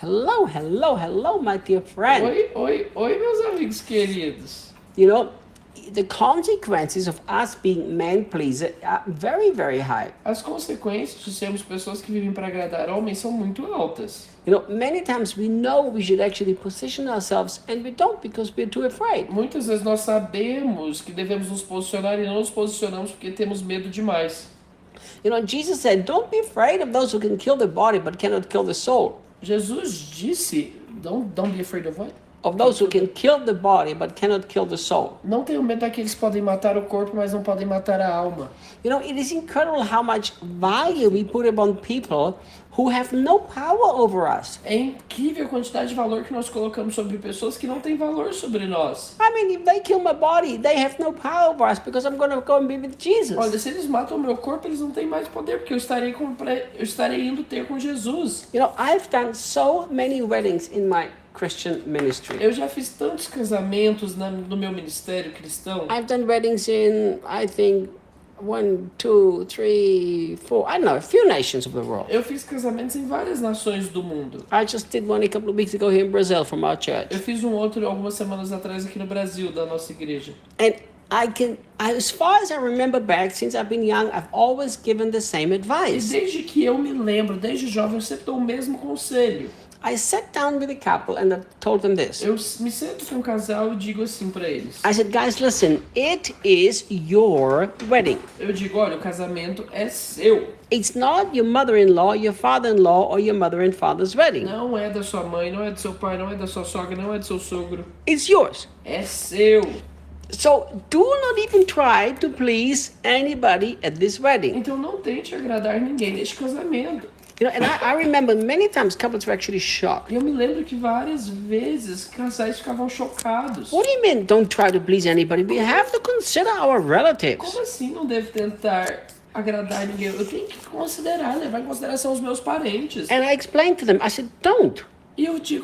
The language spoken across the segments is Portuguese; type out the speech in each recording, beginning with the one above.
Hello, hello, hello, my dear friend. Oi, meus amigos queridos. You know, the consequences of us being man pleaser are very, very high. As consequências de sermos pessoas que vivem para agradar homens são muito altas. You know, many times we know we should actually position ourselves and we don't because we're too afraid. Muitas vezes nós sabemos que devemos nos posicionar e não nos posicionamos porque temos medo demais. You know, Jesus said, don't be afraid of those who can kill the body but cannot kill the soul. Jesus disse, don't be afraid of what? Of those who can kill the body but cannot kill the soul. Não tenham medo daqueles que podem matar o corpo, mas não podem matar a alma. You know, it is incredible how much value we put upon people who have no power over us. É incrível a quantidade de valor que nós colocamos sobre pessoas que não têm valor sobre nós. I mean, if they kill my body, they have no power over us because I'm going to go and be with Jesus. Olha, se eles matam o meu corpo, eles não têm mais poder, porque eu estarei indo ter com Jesus. You know, I've done so many weddings in my Christian ministry. Eu já fiz tantos casamentos no meu ministério cristão. I've done weddings in, I think, 1, 2, 3, 4, I don't know, a few nations of the world. Eu fiz casamentos em várias nações do mundo. I just did one a couple of weeks ago here in Brazil from our church. Eu fiz um outro algumas semanas atrás aqui no Brasil, da nossa igreja. And as far as I remember back, since I've been young, I've always given the same E advice. desde que eu me lembro, desde jovem, eu sempre dou o mesmo conselho. I sat down with a couple and I told them this. Eu me sento com um casal e digo assim pra eles. I said, guys, listen, it is your wedding. Eu digo, olha, o casamento é seu. It's not your mother-in-law, your father-in-law, or your mother and father's wedding. Não é da sua mãe, não é do seu pai, não é da sua sogra, não é do seu sogro. It's yours. É seu. So do not even try to please anybody at this wedding. Então não tente agradar ninguém neste casamento. You know, and I remember many times couples were actually shocked. E eu me lembro que várias vezes casais ficavam chocados. What do you mean don't try to please anybody? We have to consider our relatives. Como assim não devo tentar agradar ninguém? Eu tenho que considerar, levar em consideração os meus parentes. And I explained to them, I said, don't. E eu dizia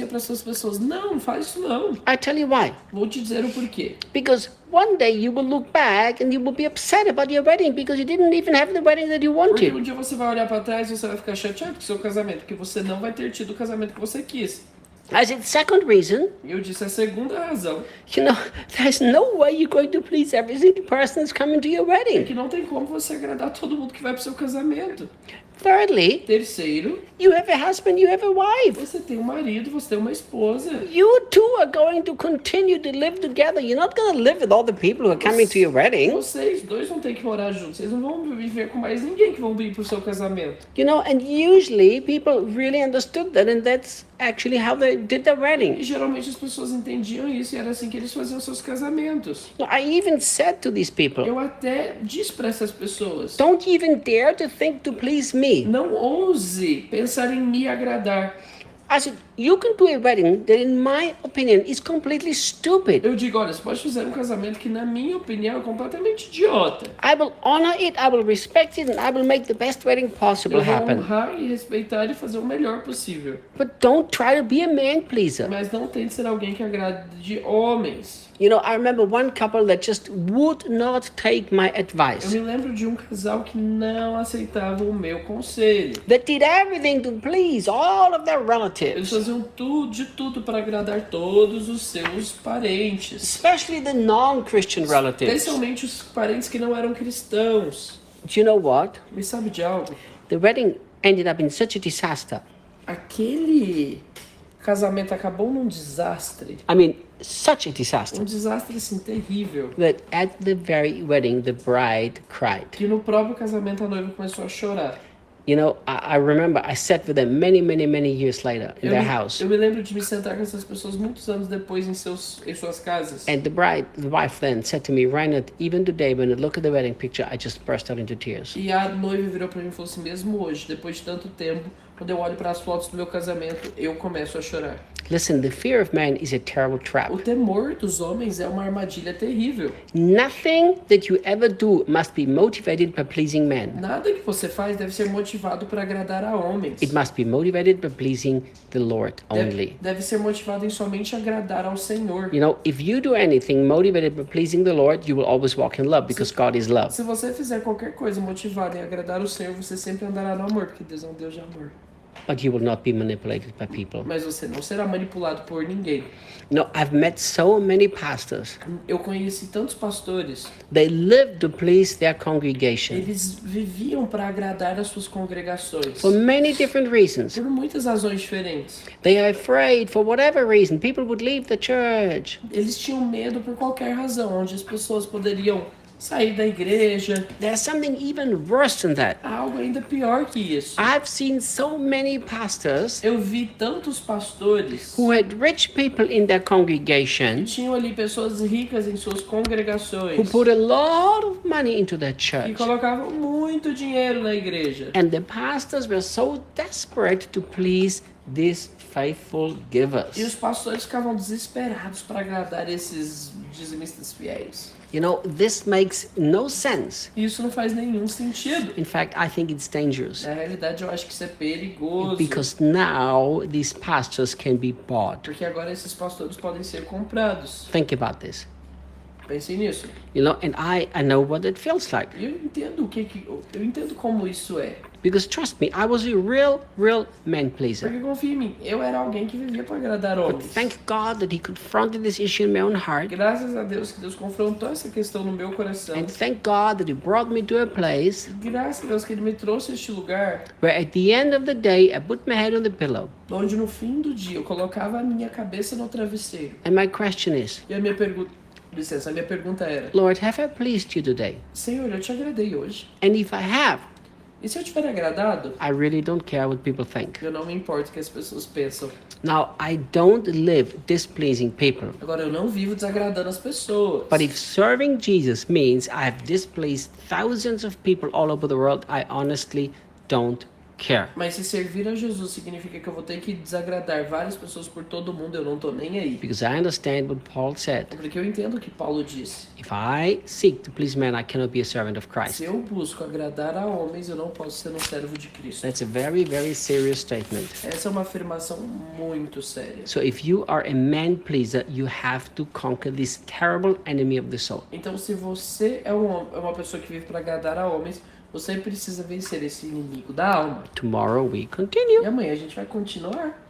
para essas pessoas, não faz isso não. I tell you why. Vou te dizer o porquê. Because one day you will look back and you will be upset about your wedding because you didn't even have the wedding that you Porque wanted. um dia você vai olhar para trás e você vai ficar chateado com o seu casamento, porque você não vai ter tido o casamento que você quis. I said, second reason, E eu disse a segunda razão, you know, there's no way you're going to please every single person that's coming to your é wedding. que não tem como você agradar todo mundo que vai pro seu casamento. Thirdly, Terceiro, you have a husband, you have a wife. você tem um marido, você tem uma esposa. You two are going to continue to live together. You're not going to live with all the people who are coming to your wedding. Vocês dois vão ter que morar juntos. Vocês não vão viver com mais ninguém que vão vir pro seu casamento. You know, and usually people really understood that, and that's actually how they did their E wedding. geralmente as pessoas entendiam isso e era assim que eles faziam seus casamentos. I even said to these people, Eu até disse para essas pessoas, don't even dare to think to please me. não ouse pensar em me agradar. I said, you can do a wedding that, in my opinion, is completely stupid. Eu digo, olha, você pode fazer um casamento que, na minha opinião, é completamente idiota. I will honor it, I will respect it, and I will make the best wedding possible Eu vou happen. honrar e respeitar e fazer o melhor possível. But don't try to be a man pleaser. Mas não tente ser alguém que agrade de homens. You know, I remember one couple that just would not take my Eu advice. me lembro de um casal que não aceitava o meu conselho. That did everything to please all of their Eles relatives, faziam de tudo para agradar todos os seus parentes. especially the non-Christian relatives. Especialmente os parentes que não eram cristãos. Do you know what? E sabe de algo? The wedding ended up in such a disaster. Aquele casamento acabou num desastre. I mean, such a disaster. Um desastre assim terrível. That at the very wedding, the bride cried. Que no próprio casamento a noiva começou a chorar. You know, I remember I sat with them many, many, many years later in their house. Eu me lembro de me sentar com essas pessoas muitos anos depois em suas casas. And the wife then said to me, Reinhard, even today, when I look at the wedding picture, I just burst out into tears. E a noiva virou para mim e falou assim, mesmo hoje, depois de tanto tempo, quando eu olho para as fotos do meu casamento, eu começo a chorar. Listen, the fear of man is a terrible trap. O temor dos homens é uma armadilha terrível. Nothing that you ever do must be motivated by pleasing men. Nada que você faz deve ser motivado para agradar a homens. It must be motivated by pleasing the Lord only. Deve ser motivado em somente agradar ao Senhor. You know, if you do anything motivated by pleasing the Lord, you will always walk in love because God is love. Se você fizer qualquer coisa motivada em agradar o Senhor, você sempre andará no amor, porque Deus é um Deus de amor. but you will not be manipulated by people. mas você não será manipulado por ninguém. No, I've met so many pastors. Eu conheci tantos pastores, They live to please their congregation eles viviam para agradar as suas congregações. for many different reasons. Por muitas razões diferentes. They are afraid, for whatever reason, people would leave the church. Eles tinham medo por qualquer razão, onde as pessoas poderiam sair da igreja. There's something even worse than that. Há algo ainda pior que isso. I've seen so many pastors Eu vi tantos pastores who had rich people in their que congregation tinham ali pessoas ricas em suas who congregações put a lot of money into their e church. colocavam muito dinheiro na igreja. And the pastors were so desperate to please these faithful givers. E os pastores ficavam desesperados para agradar esses dizimistas fiéis. You know, this makes no sense. E isso não faz nenhum sentido. In fact, I think it's dangerous Na realidade, eu acho que isso é perigoso. because now these pastors can be bought. Porque agora esses pastores podem ser comprados. Think about this. Pensem nisso. You know, and I know what it feels like. E eu entendo eu entendo como isso é. Because trust me, I was a real man pleaser. Porque confia em mim, eu era alguém que vivia para agradar But homens. thank God that He confronted this issue in my own heart. Graças a Deus que Deus confrontou essa questão no meu coração. And thank God that He brought me to a place Graças a Deus que Ele me trouxe a este lugar where at the end of the day, I put my head on the pillow. onde no fim do dia eu colocava a minha cabeça no travesseiro. And my question is, E a minha pergunta, licença, a minha pergunta era: Lord, have I pleased you today? Senhor, eu te agradei hoje. And if I have, E se eu tiver agradado, I really don't care what people think. eu não me importo o que as pessoas pensam. Now, I don't live displeasing people. Agora, eu não vivo desagradando as pessoas. But if serving Jesus means I've displeased thousands of people all over the world, I honestly don't care. Mas se servir a Jesus significa que eu vou ter que desagradar várias pessoas por todo mundo, eu não tô nem aí. Because I understand what Paul said. Porque eu entendo o que Paulo disse. If I seek to please men, I cannot be a servant of Christ. Se eu busco agradar a homens, eu não posso ser um servo de Cristo. That's a very serious statement. Essa é uma afirmação muito séria. So if you are a man pleaser, you have to conquer this terrible enemy of the soul. Então, se você é uma pessoa que vive para agradar a homens, você precisa vencer esse inimigo da alma. Tomorrow we continue. E amanhã a gente vai continuar.